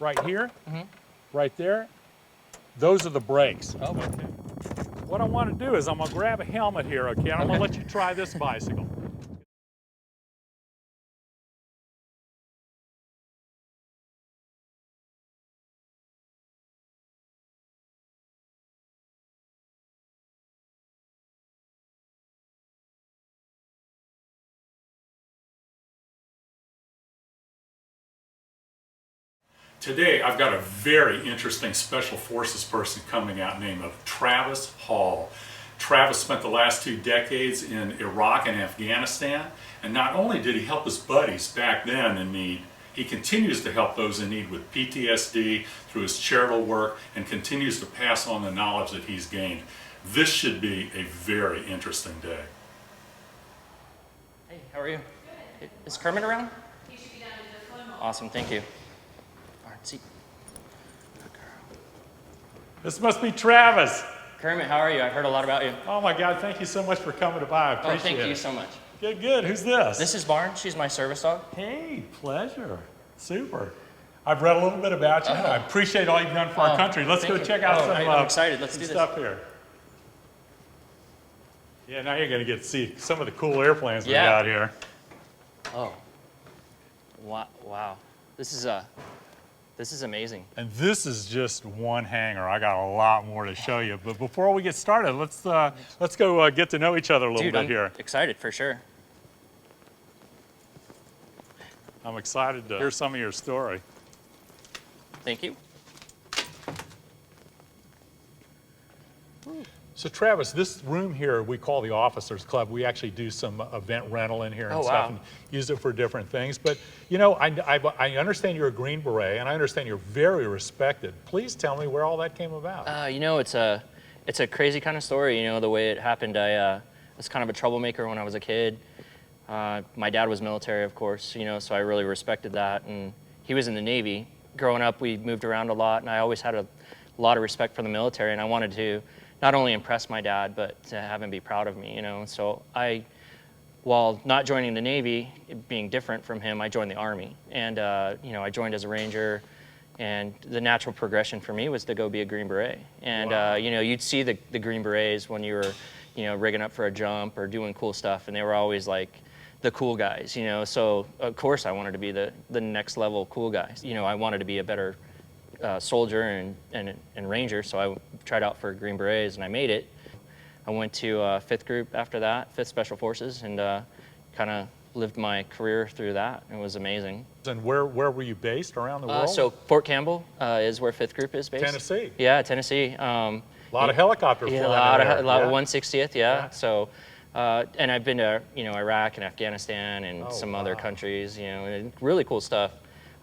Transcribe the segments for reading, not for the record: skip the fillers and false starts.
right here, right there. Those are the brakes. Oh. Okay. What I want to do is I'm going to grab a helmet here, okay? And I'm going to let you try this bicycle. Today, I've got a very interesting Special Forces person coming out named Travis Hall. Travis spent the last 2 decades in Iraq and Afghanistan, and not only did he help his buddies back then in need, he continues to help those in need with PTSD through his charitable work and continues to pass on the knowledge that he's gained. This should be a very interesting day. Hey, how are you? Good. Is Kermit around? He should be down in the phone. Awesome, thank you. All right, see. This must be Travis. Kermit, how are you? I've heard a lot about you. Oh my God, thank you so much for coming by. I appreciate it. Thank you so much. Good, good. Who's this? This is Barn. She's my service dog. Hey, pleasure. Super. I've read a little bit about you. I appreciate all you've done for our country. Let's go check out some I'm excited. Let's do this. stuff here. Yeah, now you're going to get to see some of the cool airplanes we got here. Oh. Wow. This is amazing. And this is just one hangar. I got a lot more to show you. But before we get started, let's go get to know each other a little bit here. Excited for sure. I'm excited to hear some of your story. Thank you. So Travis, this room here we call the Officers Club. We actually do some event rental in here and stuff and use it for different things. But you know, I understand you're a Green Beret and I understand you're very respected. Please tell me where all that came about. You know, it's a crazy kind of story, you know, the way it happened. I was kind of a troublemaker when I was a kid. My dad was military, of course, you know, so I really respected that. And he was in the Navy. Growing up, we moved around a lot, and I always had a lot of respect for the military, and I wanted to not only impress my dad, but to have him be proud of me, you know. So while not joining the Navy, being different from him, I joined the Army. And, you know, I joined as a Ranger, and the natural progression for me was to go be a Green Beret. And, you know, you'd see the Green Berets when you were, you know, rigging up for a jump or doing cool stuff, and they were always like the cool guys, you know. So, of course, I wanted to be the next level cool guys. You know, I wanted to be a better soldier and Ranger, so I tried out for Green Berets, and I made it. I went to 5th Group after that, 5th Special Forces, and kind of lived my career through that. It was amazing. And where were you based around the world? So Fort Campbell is where 5th Group is based. Tennessee. Yeah, Tennessee. A lot of helicopter flying. A lot of 160th, yeah. So, and I've been to, you know, Iraq and Afghanistan and some other countries, you know, and really cool stuff.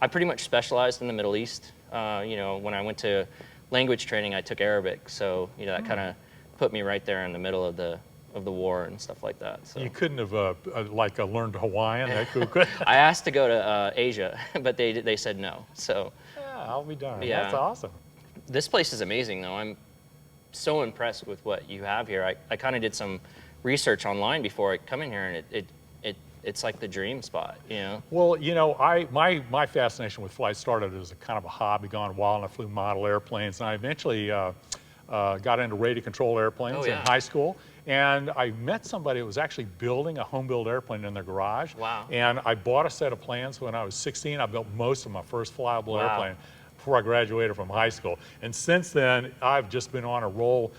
I pretty much specialized in the Middle East. You know, when I went to language training, I took Arabic, so you know that kind of put me right there in the middle of the war and stuff like that. So you couldn't have learned Hawaiian. I asked to go to Asia, but they said no. So yeah, I'll be darned. Yeah. That's awesome. This place is amazing, though. I'm so impressed with what you have here. I kind of did some research online before I come in here, and it's like the dream spot, you know? Well, you know, my fascination with flight started as a kind of a hobby gone wild, and I flew model airplanes, and I eventually got into radio control airplanes in high school, and I met somebody who was actually building a home-built airplane in their garage. Wow. And I bought a set of plans when I was 16. I built most of my first flyable airplane before I graduated from high school. And since then, I've just been on a roll.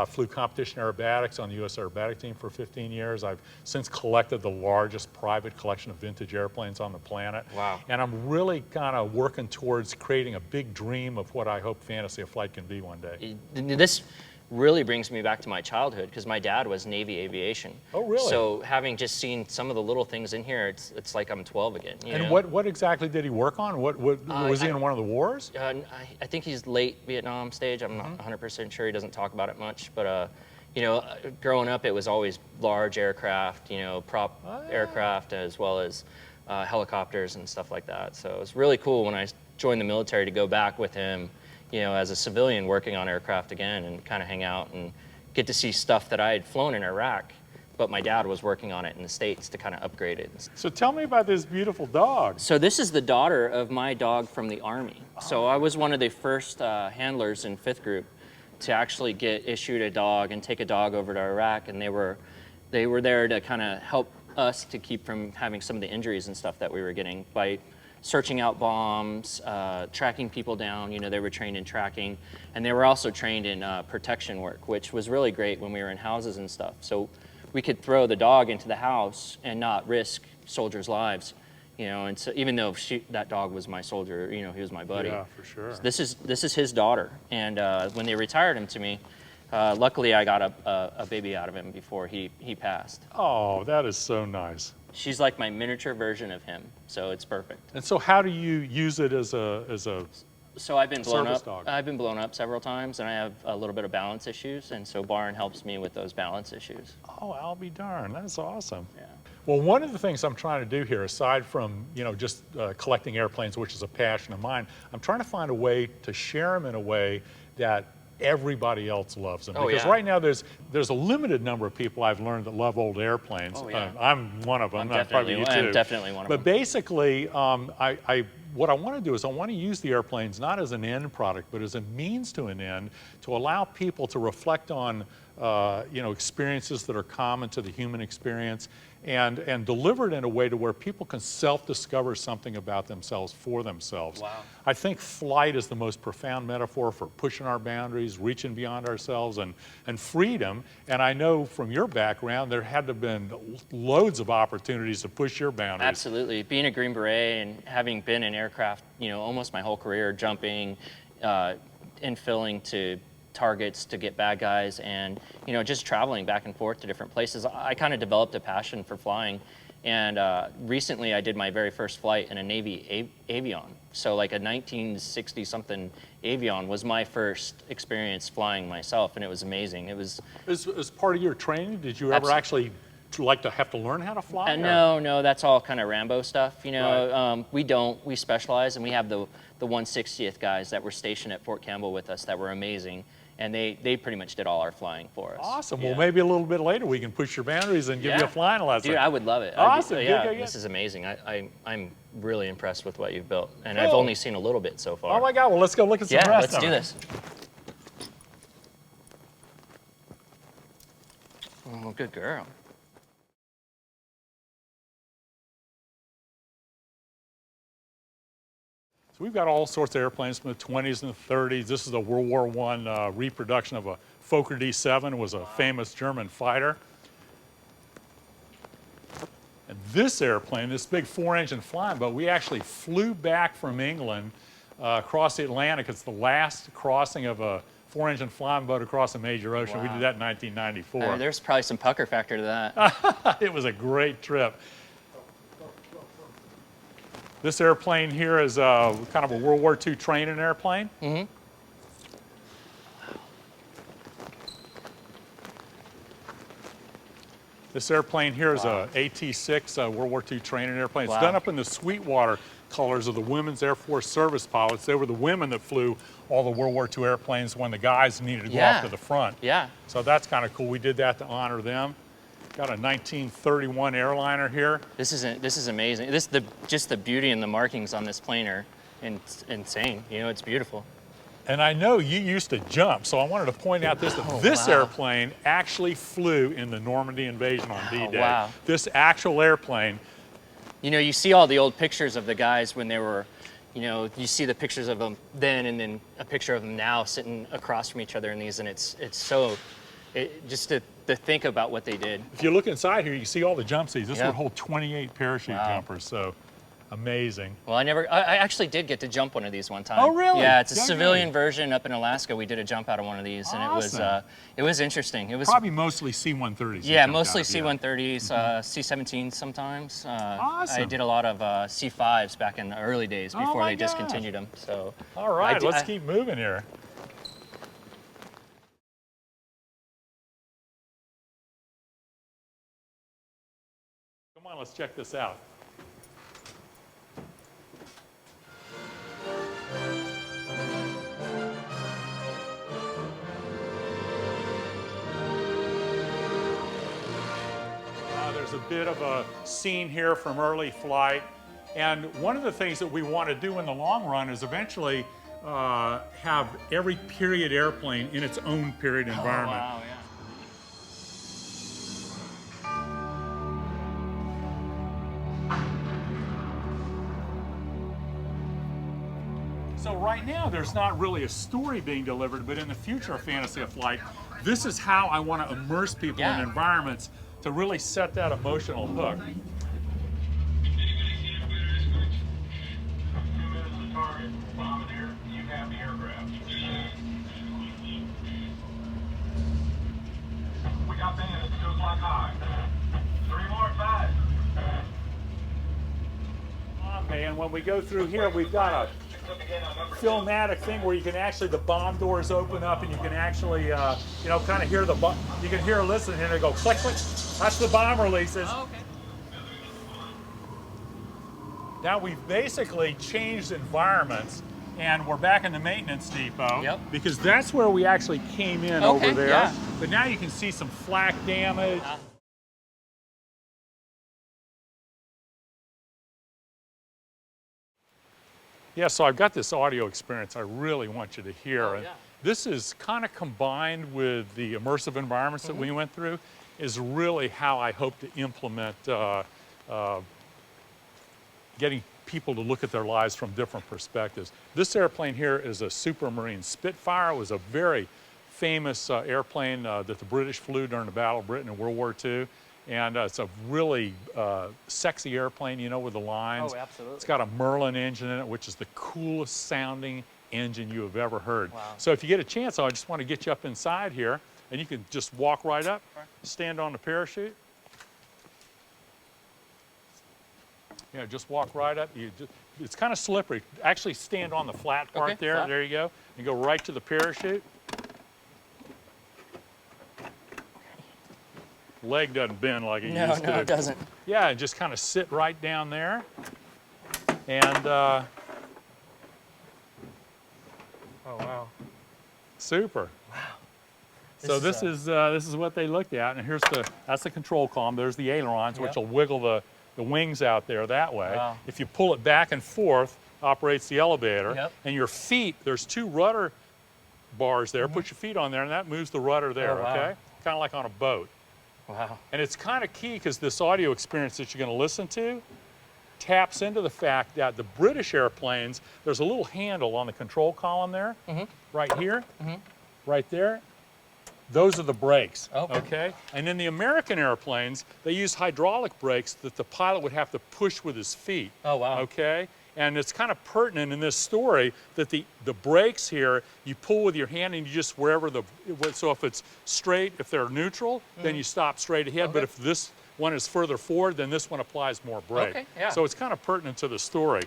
Flew competition aerobatics on the U.S. aerobatic team for 15 years. I've since collected the largest private collection of vintage airplanes on the planet. Wow. And I'm really kind of working towards creating a big dream of what I hope fantasy of flight can be one day. This really brings me back to my childhood, because my dad was Navy aviation. Oh, really? So having just seen some of the little things in here, it's like I'm 12 again. You and know? what exactly did he work on? What was he in one of the wars? I think he's late Vietnam stage. I'm not 100% sure. He doesn't talk about it much, but you know, growing up, it was always large aircraft, you know, prop aircraft, as well as helicopters and stuff like that. So it was really cool when I joined the military to go back with him, you know, as a civilian working on aircraft again, and kind of hang out and get to see stuff that I had flown in Iraq, but my dad was working on it in the States to kind of upgrade it. So tell me about this beautiful dog. So this is the daughter of my dog from the Army. So I was one of the first handlers in 5th Group to actually get issued a dog and take a dog over to Iraq, and they were there to kind of help us to keep from having some of the injuries and stuff that we were getting by searching out bombs, tracking people down. You know, they were trained in tracking, and they were also trained in protection work, which was really great when we were in houses and stuff. So we could throw the dog into the house and not risk soldiers' lives. You know, and so even though that dog was my soldier, you know, he was my buddy. Yeah, for sure. So this is his daughter, and when they retired him to me, luckily I got a baby out of him before he passed. Oh, that is so nice. She's like my miniature version of him, so it's perfect. And so how do you use it as a So I've been blown service up. dog? I've been blown up several times, and I have a little bit of balance issues, and so Barn helps me with those balance issues. Oh, I'll be darned. That's awesome. Yeah. Well, one of the things I'm trying to do here, aside from, you know, just collecting airplanes, which is a passion of mine, I'm trying to find a way to share them in a way that everybody else loves them. Oh, Because yeah. right now there's a limited number of people I've learned that love old airplanes. Oh, yeah. I'm one of them. I'm Probably you too. definitely one of But them. basically, what I want to do is I want to use the airplanes not as an end product, but as a means to an end to allow people to reflect on you know, experiences that are common to the human experience, and deliver it in a way to where people can self-discover something about themselves for themselves. Wow. I think flight is the most profound metaphor for pushing our boundaries, reaching beyond ourselves, and freedom. And I know from your background, there had to have been loads of opportunities to push your boundaries. Absolutely. Being a Green Beret and having been in aircraft, you know, almost my whole career, jumping, infilling to targets to get bad guys, and you know, just traveling back and forth to different places, I kind of developed a passion for flying. And recently I did my very first flight in a Navy Avion. So like a 1960 something Avion was my first experience flying myself, and it was amazing. It was As part of your training, did you ever actually like to have to learn how to fly? no, that's all kind of Rambo stuff, you know. Right. We specialize, and we have the 160th guys that were stationed at Fort Campbell with us that were amazing. And they pretty much did all our flying for us. Awesome. Yeah. Well, maybe a little bit later we can push your boundaries and give you a flying lesson. Dude, I would love it. Awesome. Yeah, Good. this is amazing. I'm really impressed with what you've built, and Cool. I've only seen a little bit so far. Oh my God! Well, let's go look at some Yeah, rest let's of do it. this. Oh, good girl. So we've got all sorts of airplanes from the 20s and the 30s. This is a World War I reproduction of a Fokker D7. It was a famous German fighter. And this airplane, this big 4-engine flying boat, we actually flew back from England across the Atlantic. It's the last crossing of a 4-engine flying boat across a major ocean. We Wow. did that in 1994. There's probably some pucker factor to that. It was a great trip. This airplane here is kind of a World War II training airplane. Mm-hmm. This airplane here is a AT-6 World War II training airplane. It's Wow. done up in the Sweetwater colors of the Women's Air Force Service pilots. They were the women that flew all the World War II airplanes when the guys needed to go off to the front. Yeah. So that's kind of cool. We did that to honor them. Got a 1931 airliner here. This is amazing. Just the beauty and the markings on this plane are insane. You know, it's beautiful. And I know you used to jump, so I wanted to point out this. Oh, This wow. airplane actually flew in the Normandy invasion on D-Day. Wow. This actual airplane. You know, you see all the old pictures of the guys when they were, you know, you see the pictures of them then and then a picture of them now sitting across from each other in these, and it's so, just to think about what they did. If you look inside here, you see all the jump seats. This Yeah. would hold 28 parachute Wow. jumpers, so amazing. Well, I actually did get to jump one of these one time. Oh, really? Yeah, it's a Yeah, civilian good. version up in Alaska. We did a jump out of one of these, and Awesome. it was interesting. It was Probably mostly C-130s. you yeah, jumped mostly out of, yeah. C-130s, C-17s sometimes. I Awesome. did a lot of C-5s back in the early days Oh before my they gosh. discontinued them. So All right, let's I- keep moving here. Come on, let's check this out. bit of a scene here from early flight. And one of the things that we want to do in the long run is eventually have every period airplane in its own period environment. Oh, wow, yeah. So right now, there's not really a story being delivered, but in the future of Fantasy of Flight, this is how I want to immerse people in environments to really set that emotional hook. We got bandits, 2 o'clock high. 3 more at 5. And when we go through here, we've got a filmatic thing where you can actually, the bomb doors open up and you can actually, you know, kind of hear the, you can hear, listen, and they go click, click. That's the bomb releases. Oh, okay. Now we've basically changed environments and we're back in the maintenance depot. Yep. Because that's where we actually came in Okay, over there. yeah. But now you can see some flak damage. Yeah, so I've got this audio experience I really want you to hear. Oh, And yeah. this is kind of combined with the immersive environments that we went through, is really how I hope to implement getting people to look at their lives from different perspectives. This airplane here is a Supermarine Spitfire. It was a very famous airplane that the British flew during the Battle of Britain in World War II. And it's a really sexy airplane, you know, with the lines. Oh, absolutely. It's got a Merlin engine in it, which is the coolest sounding engine you have ever heard. Wow. So if you get a chance, I just want to get you up inside here, and you can just walk right up, stand on the parachute. Yeah, just walk right up. It's kind of slippery. Actually stand on the flat part there. flat. There you go. And go right to the parachute. Leg doesn't bend like it used to. No, it doesn't. Yeah, and just kind of sit right down there. And Oh, wow. super. Wow. So this is what they looked at, and that's the control column. There's the ailerons, which will wiggle the wings out there that way. Wow. If you pull it back and forth, operates the elevator. Yep. And your feet, there's 2 rudder bars there. Put your feet on there, and that moves the rudder there. Oh, wow. Okay, kind of like on a boat. Wow. And it's kind of key because this audio experience that you're going to listen to taps into the fact that the British airplanes, there's a little handle on the control column there, right here, right there. Those are the brakes, okay? And in the American airplanes, they use hydraulic brakes that the pilot would have to push with his feet. Oh, wow. Okay? And it's kind of pertinent in this story that the brakes here, you pull with your hand and you just wherever so if it's straight, if they're neutral, then you stop straight ahead. But if this one is further forward, then this one applies more brake. Okay, yeah. So it's kind of pertinent to the story.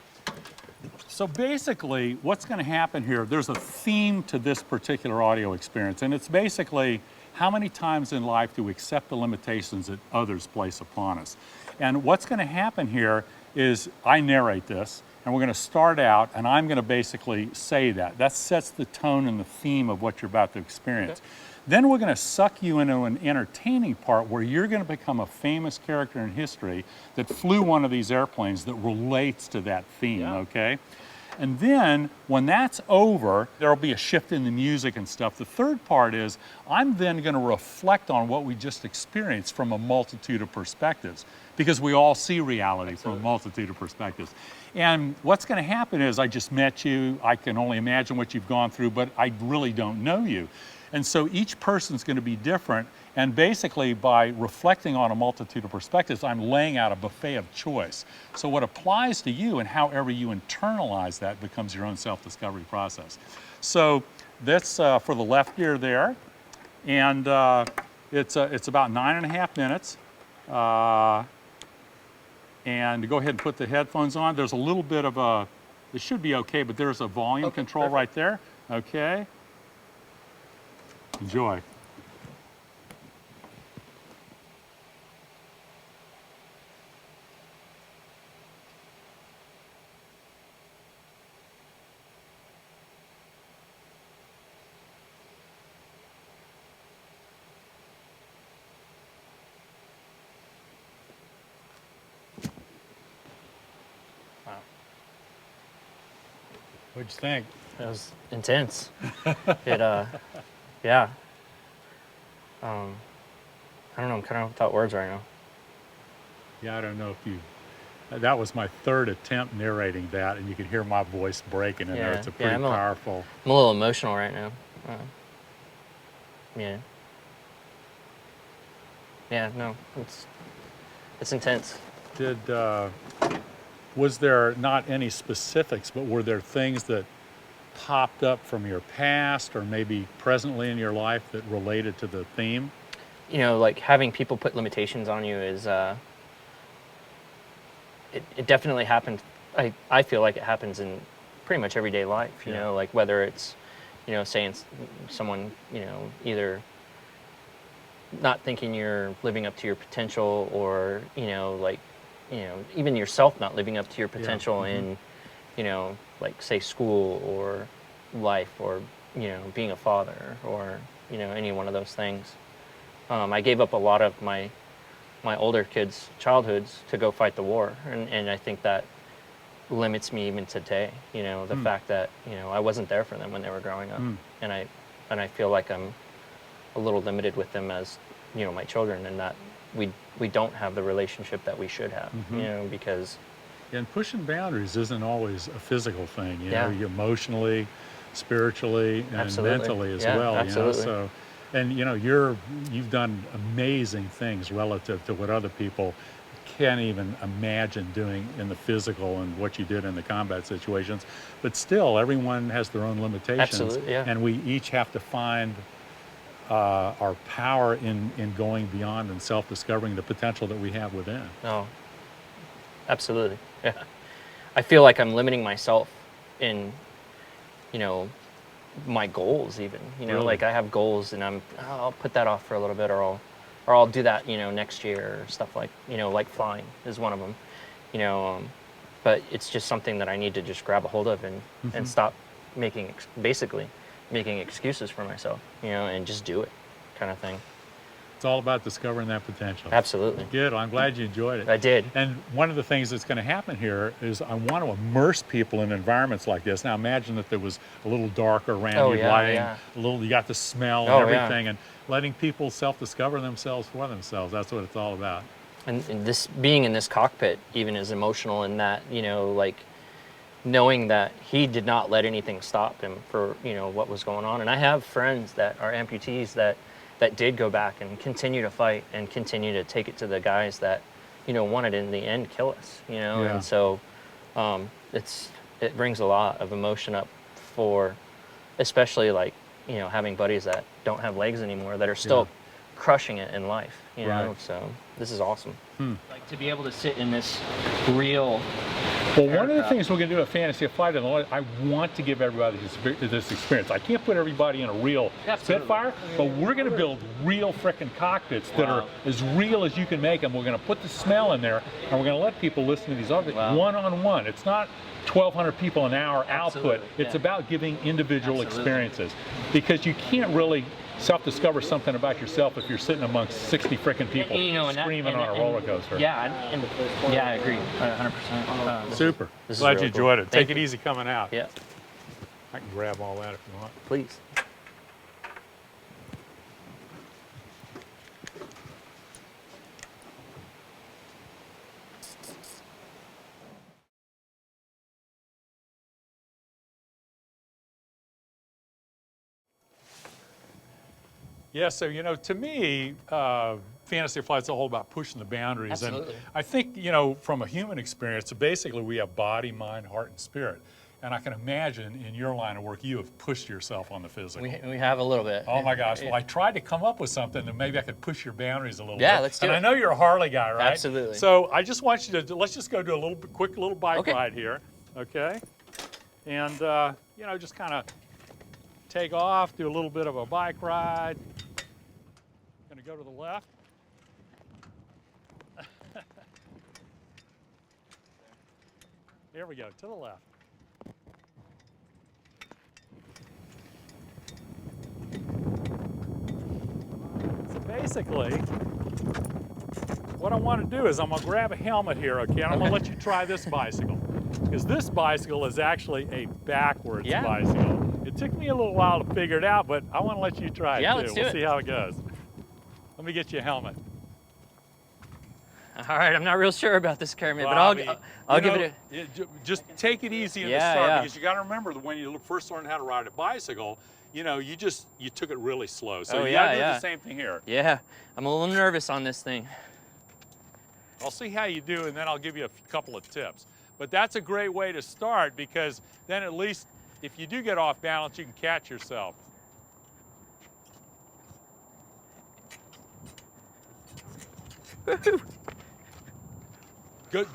So basically, what's going to happen here, there's a theme to this particular audio experience, and it's basically how many times in life do we accept the limitations that others place upon us? And what's going to happen here is I narrate this, and we're going to start out, and I'm going to basically say that. That sets the tone and the theme of what you're about to experience. Okay. Then we're going to suck you into an entertaining part where you're going to become a famous character in history that flew one of these airplanes that relates to that theme, okay? And then when that's over, there'll be a shift in the music and stuff. The third part is I'm then going to reflect on what we just experienced from a multitude of perspectives, because we all see reality from a multitude of perspectives. And what's going to happen is I just met you, I can only imagine what you've gone through, but I really don't know you. And so each person's going to be different, and basically by reflecting on a multitude of perspectives, I'm laying out a buffet of choice. So what applies to you and however you internalize that becomes your own self-discovery process. So that's for the left gear there, and it's about 9.5 minutes. And go ahead and put the headphones on. There's a little bit of a, it should be okay, but there's a volume control right there. Okay. Enjoy. What'd you think? It was intense. Yeah. I don't know, I'm kind of without words right now. Yeah, I don't know if you. That was my third attempt narrating that, and you could hear my voice breaking in there. Yeah, It's a yeah, pretty I'm a- powerful. I'm a little emotional right now. Yeah. Yeah, no, it's intense. Did was there not any specifics, but were there things that popped up from your past or maybe presently in your life that related to the theme? You know, like having people put limitations on you is, it definitely happens. I feel like it happens in pretty much everyday life, you Yeah. know, like whether it's, you know, saying someone, you know, either not thinking you're living up to your potential or, you know, like, you know, even yourself not living up to your potential in, you know, like say school or life or, you know, being a father or, you know, any one of those things. I gave up a lot of my older kids' childhoods to go fight the war, and I think that limits me even today. You know, the fact that, you know, I wasn't there for them when they were growing up, and I feel like I'm a little limited with them as, you know, my children, and that we don't have the relationship that we should have. You know, because And pushing boundaries isn't always a physical thing, you Yeah. know, emotionally, spiritually, and Absolutely. mentally as Yeah, well. absolutely. You know, so, and you know, you've done amazing things relative to what other people can't even imagine doing in the physical and what you did in the combat situations. But still, everyone has their own limitations, Absolutely, yeah. and we each have to find our power in going beyond and self-discovering the potential that we have within. no, absolutely, yeah. I feel like I'm limiting myself in, you know, my goals even, you know, Really? like I have goals and I'll put that off for a little bit, or I'll do that, you know, next year or stuff, like, you know, like flying is one of them, you know, but it's just something that I need to just grab a hold of and stop making, basically making excuses for myself, you know, and just do it kind of thing. It's all about discovering that potential. Absolutely. Good. Well, I'm glad you enjoyed it. I did. And one of the things that's going to happen here is I want to immerse people in environments like this. Now, imagine if there was a little darker around Oh, you, yeah, lighting, yeah. a little, you got the smell and Oh, yeah. everything, and letting people self-discover themselves for themselves. That's what it's all about. And this being in this cockpit even is emotional in that, you know, like knowing that he did not let anything stop him for, you know, what was going on. And I have friends that are amputees that did go back and continue to fight and continue to take it to the guys that, you know, wanted in the end kill us, you know. Yeah. And so it brings a lot of emotion up for, especially like, you know, having buddies that don't have legs anymore that are still crushing it in life, you know. Right. So this is awesome. Like to be able to sit in this real. Well, one of the aircraft. things we're going to do at Fantasy of Flight, I want to give everybody this experience. I can't put everybody in a real Absolutely. Spitfire, but we're going to build real frickin' cockpits that are as real as you can make them. We're going to put the smell in there, and we're going to let people listen to these other one-on-one. It's not 1,200 people an hour output. Absolutely, It's yeah. about giving individual Absolutely. experiences, because you can't really self-discover something about yourself if you're sitting amongst 60 frickin' people You know, and screaming on a roller coaster. Yeah, yeah, I agree, 100%. Super. This is Glad really you cool. enjoyed it. Thank Take it you. easy coming out. Yeah, I can grab all that if you want. please. Yeah, so, you know, to me, Fantasy of Flight's all about pushing the boundaries. Absolutely. And I think, you know, from a human experience, basically we have body, mind, heart, and spirit. And I can imagine in your line of work, you have pushed yourself on the physical. We have a little bit. Oh my gosh, well, I tried to come up with something that maybe I could push your boundaries a little bit. Yeah, let's do and it. I know you're a Harley guy, right? Absolutely. So I just want you to, let's just go do a quick little bike Okay. ride here, okay? And, you know, just kind of take off, do a little bit of a bike ride. Gonna go to the left. There we go, to the left. So basically, what I want to do is I'm going to grab a helmet here, okay? And I'm going to let you try this bicycle. because this bicycle is actually a backwards Yeah. bicycle. It took me a little while to figure it out, but I want to let you try it Yeah, too. let's do We'll it. see how it goes. Let me get you a helmet. All right, I'm not real sure about this, Kermit, but Bobby, I'll you give know, it just take it easy in the Yeah, start yeah. because you got to remember that when you first learned how to ride a bicycle, you know, you took it really slow. So Oh, you yeah, got to do yeah. the same thing here. Yeah, I'm a little nervous on this thing. I'll see how you do, and then I'll give you a couple of tips. But that's a great way to start because then at least if you do get off balance, you can catch yourself.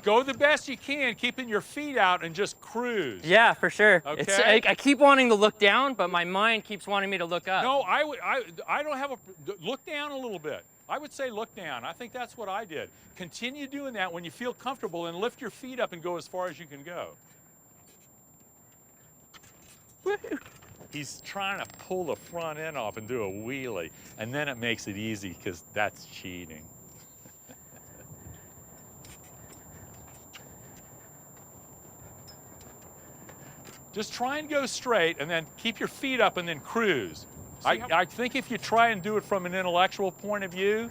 Go the best you can, keeping your feet out and just cruise. Yeah, for sure. Okay. I keep wanting to look down, but my mind keeps wanting me to look up. No, I don't have a, look down a little bit. I would say look down. I think that's what I did. Continue doing that when you feel comfortable and lift your feet up and go as far as you can go. He's trying to pull the front end off and do a wheelie, and then it makes it easy because that's cheating. Just try and go straight and then keep your feet up and then cruise. I think if you try and do it from an intellectual point of view,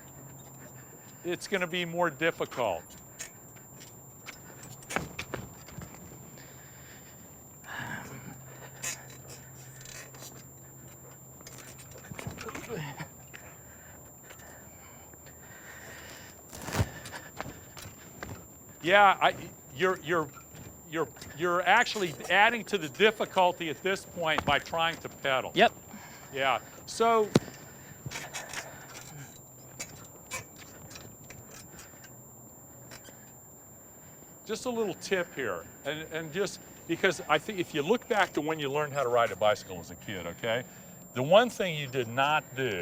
it's going to be more difficult. Yeah, you're actually adding to the difficulty at this point by trying to pedal. Yep. Yeah. So just a little tip here, and just because I think if you look back to when you learned how to ride a bicycle as a kid, okay, the one thing you did not do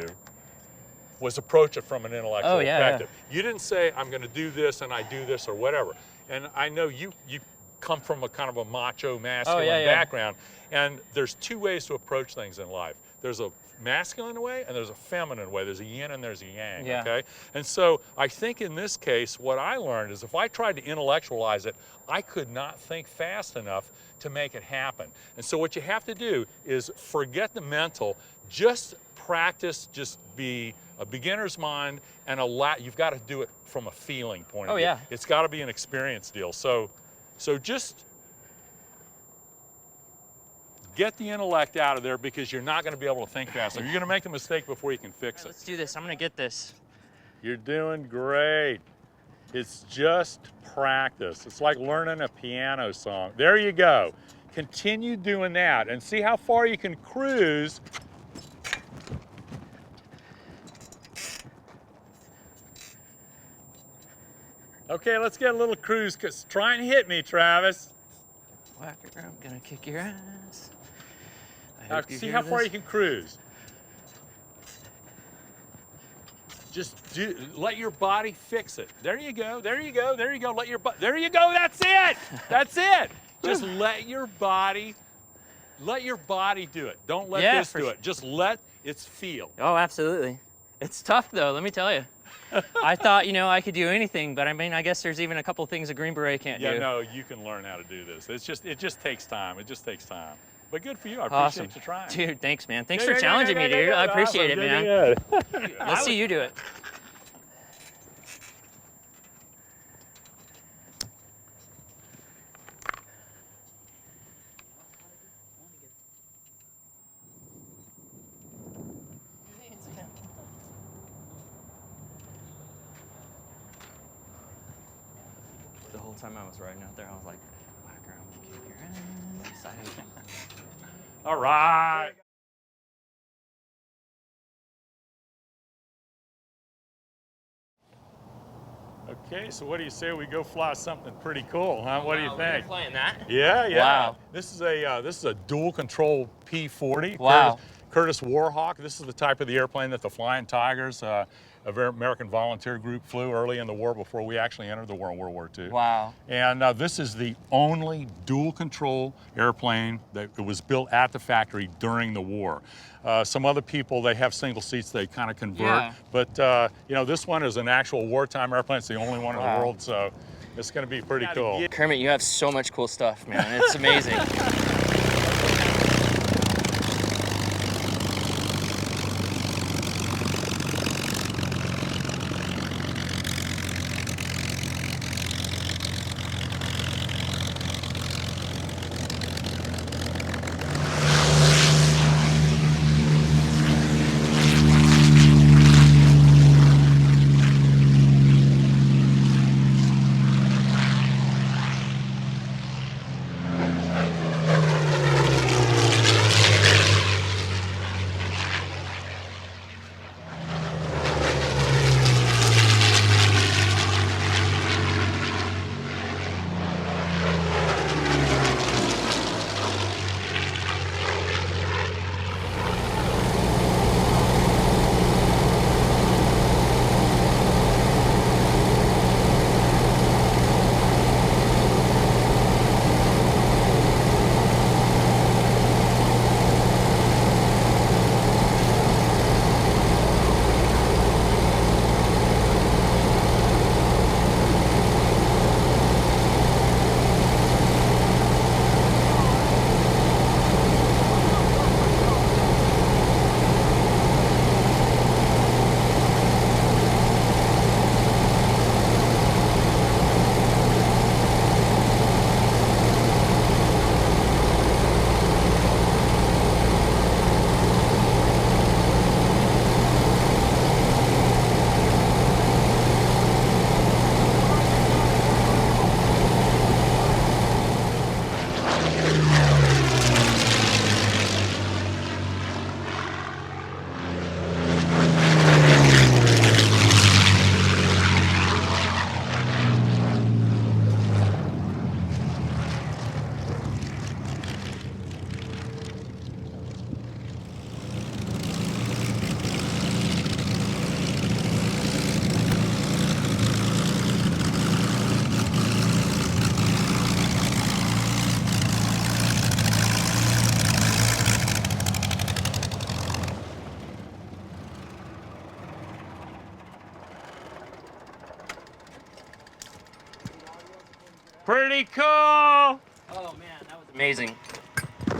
was approach it from an intellectual perspective. You didn't say, I'm going to do this and I do this or whatever. And I know you come from a kind of a macho, masculine background, and there's two ways to approach things in life. There's a masculine way and there's a feminine way. There's a yin and there's a yang, okay? And so I think in this case, what I learned is if I tried to intellectualize it, I could not think fast enough to make it happen. And so what you have to do is forget the mental, just practice, just be a beginner's mind, and you've got to do it from a feeling point of view. Yeah. It's got to be an experience deal. So just get the intellect out of there because you're not going to be able to think fast. You're going to make a mistake before you can fix it. Let's do this. I'm going to get this. You're doing great. It's just practice. It's like learning a piano song. There you go. Continue doing that and see how far you can cruise. Okay, let's get a little cruise. Try and hit me, Travis. Whacker, I'm gonna kick your ass. Now, see how far you can cruise. Just let your body fix it. There you go, there you go, there you go. There you go, that's it! That's it! Just let your body do it. Don't let this do it. Just let it feel. Oh, absolutely. It's tough though, let me tell you. I thought, I could do anything, but I mean, I guess there's even a couple things a Green Beret can't do. Yeah, no, you can learn how to do this. It just takes time. It just takes time. But good for you. I appreciate you trying. Dude, thanks, man. Thanks for challenging me, dude. I appreciate it, man. Let's see you do it. The whole time I was riding out there, I was like, whacker, I'm gonna kick your ass. All right. Okay, so what do you say we go fly something pretty cool, huh? What do you think? Playing that? Yeah, yeah. Wow. This is a dual control P-40. Wow. Curtis Warhawk. This is the type of the airplane that the Flying Tigers, a very American volunteer group, flew early in the war before we actually entered the war in World War II. Wow. And this is the only dual control airplane that was built at the factory during the war. Some other people, they have single seats, they kind of convert. Yeah. But this one is an actual wartime airplane. It's the only one in the world, so It's going to be pretty cool. Kermit, you have so much cool stuff, man. It's amazing. Pretty cool. Oh man, that was amazing.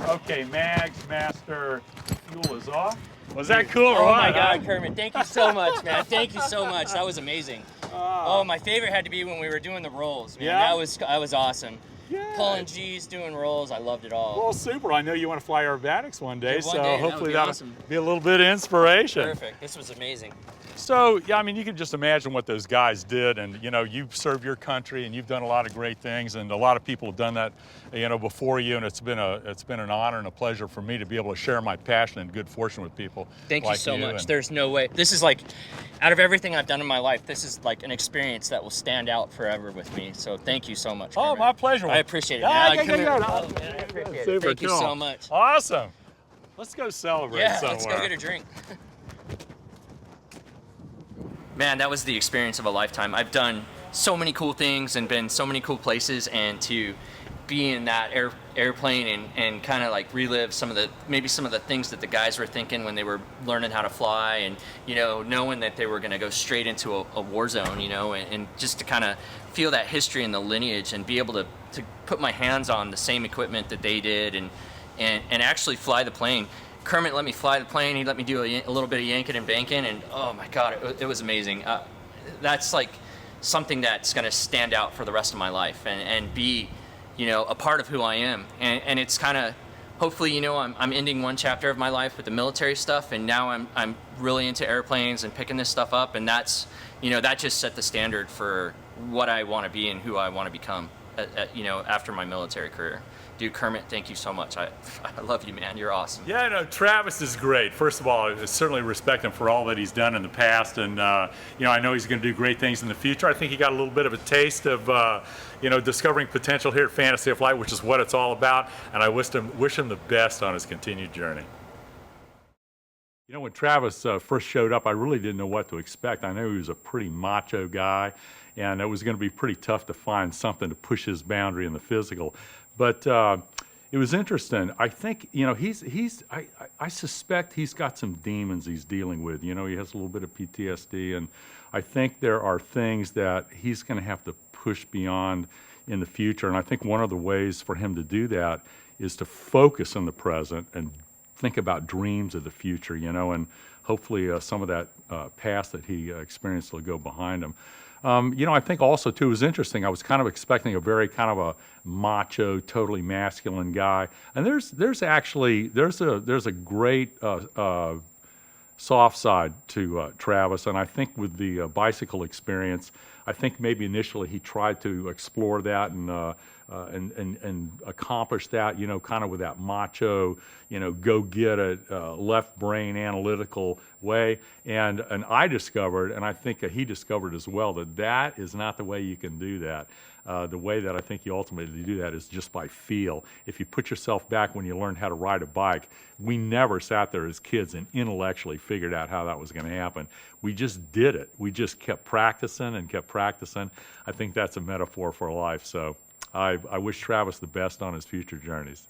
Okay, Mags, Master, fuel is off. Was that cool or Oh what? my God, Kermit, thank you so much, man. Thank you so much. That was amazing. Oh, my favorite had to be when we were doing the rolls, man. Yeah? That was awesome. Yeah. Pulling G's, doing rolls, I loved it all. Well, super. I know you want to fly aerobatics one day, Yeah, one so day, that would hopefully be that'll awesome. be a little bit of inspiration. Perfect. This was amazing. So, yeah, I mean, you can just imagine what those guys did, and, you know, you've served your country, and you've done a lot of great things, and a lot of people have done that, you know, before you, and it's been an honor and a pleasure for me to be able to share my passion and good fortune with people. Thank like you so much. and- There's no way. This is like, out of everything I've done in my life, this is like an experience that will stand out forever with me. So thank you so much. Oh, Kermit. my pleasure. I appreciate it. Yeah, man. yeah, I couldn't- yeah, yeah. Oh, man, I appreciate it. Super Thank you cool. so much. Awesome. Let's go celebrate Yeah, somewhere. let's go get a drink. Man, that was the experience of a lifetime. I've done so many cool things and been so many cool places, and to be in that airplane and kind of like relive maybe some of the things that the guys were thinking when they were learning how to fly, and you know, knowing that they were going to go straight into a war zone, you know, and just to kind of feel that history and the lineage and be able to put my hands on the same equipment that they did and actually fly the plane. Kermit let me fly the plane. He let me do a little bit of yanking and banking, and oh my God, it was amazing. That's like something that's going to stand out for the rest of my life and be, you know, a part of who I am. And it's kind of, hopefully, you know, I'm ending one chapter of my life with the military stuff, and now I'm really into airplanes and picking this stuff up, and that's, you know, that just set the standard for what I want to be and who I want to become, you know, after my military career. Dude, Kermit, thank you so much. I love you, man. You're awesome. Yeah, no, Travis is great. First of all, I certainly respect him for all that he's done in the past, and you know, I know he's going to do great things in the future. I think he got a little bit of a taste of you know, discovering potential here at Fantasy of Flight, which is what it's all about. And I wish him the best on his continued journey. You know, when Travis first showed up, I really didn't know what to expect. I know he was a pretty macho guy, and it was going to be pretty tough to find something to push his boundary in the physical. But it was interesting. I think, you know, I suspect he's got some demons he's dealing with. You know, he has a little bit of PTSD, and I think there are things that he's going to have to push beyond in the future. And I think one of the ways for him to do that is to focus on the present and think about dreams of the future, and hopefully some of that past that he experienced will go behind him. I think also too, it was interesting. I was kind of expecting a very kind of a macho, totally masculine guy, and there's a great soft side to Travis, and I think with the bicycle experience, I think maybe initially he tried to explore that and accomplish that, kind of with that macho, go get it, left brain analytical way. And I discovered, and I think he discovered as well, that is not the way you can do that. The way that I think you ultimately do that is just by feel. If you put yourself back when you learned how to ride a bike, we never sat there as kids and intellectually figured out how that was going to happen. We just did it. We just kept practicing and kept practicing. I think that's a metaphor for life. So I wish Travis the best on his future journeys.